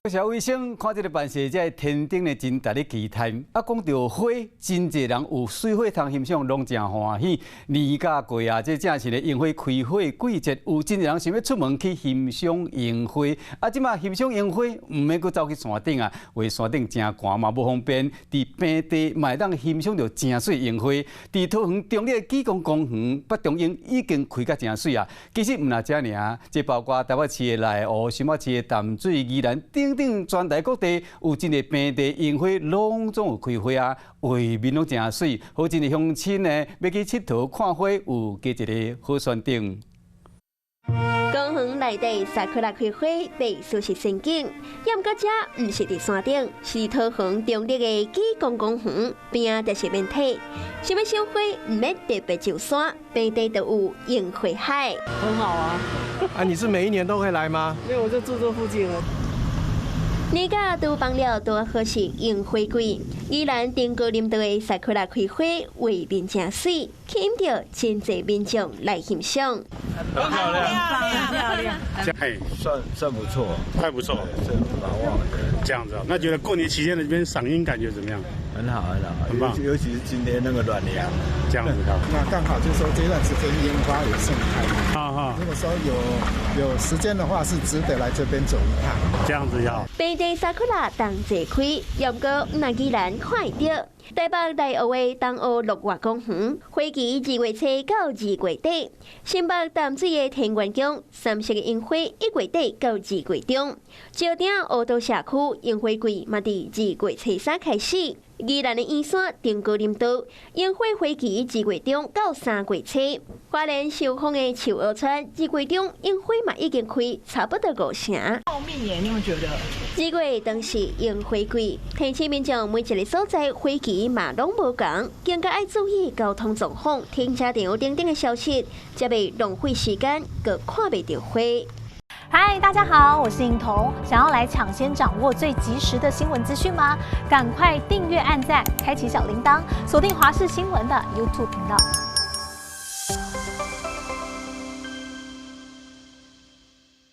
社卫生看这个办事，这天顶的真值得期待。啊，讲到花，真侪人有水花通欣赏，拢真欢喜。年假过啊，这正是咧樱花开花季节，有真侪人想要出门去欣赏樱花。啊，即马欣赏樱花，唔免搁走去山顶啊，因为山顶真寒嘛，无方便。伫平地嘛会当欣赏到真水樱花。伫桃园中立纪公公园北中樱已经开甲真水啊。其实唔那遮尔，这包括台北市的内湖、新北市的淡水、宜兰等等全台各地有真个平地樱花，拢总有开花啊，画面拢真水，好真个乡亲呢要去佚佗看花，有加一个好选择。公园内底萨库拉开花，被舒适仙境。踮到遮，唔是伫山顶，是桃园中立的纪公公园边就是面体。想要赏花，唔免特别上山，平地就有樱花海。很好啊！啊，你是每一年都会来吗？因为我就住这附近了。年假都放了多好是樱花季，宜兰顶高林道的萨库拉开花，画面真水，吸引到真侪民众来欣赏。很漂亮，很漂亮。嘿，算不错，还不错，是难忘的。这样子啊，那觉得过年期间的这边赏樱感觉怎么样？很好，很棒，尤其是今天那个暖凉，这样子的。那刚好就是说这段时间樱花也盛开，如果说有时间的话，是值得来这边走一趟。这样子要。平地萨库拉同齐开，又唔过唔宜兰看会到。台北大湖的东湖六月公园，花期2月初到2月底；新北淡水的田园宫，三色的樱花1月底到2月中；石碇湖道社区樱花季嘛，伫2月初3开始。宜兰的燕山顶高林道樱花花期2月中到3月初。花莲寿丰的树澳村2月中樱花嘛已经开差不多5成。茂密耶，你有觉得2月当是樱花季，提醒民众每一个所在花期嘛拢无同，更加爱注意交通状况、停车场等等的消息，才袂浪费时间，佮看袂到花。嗨，大家好，我是颖彤。想要来抢先掌握最及时的新闻资讯吗？赶快订阅、按赞、开启小铃铛，锁定华视新闻的 YouTube 频道。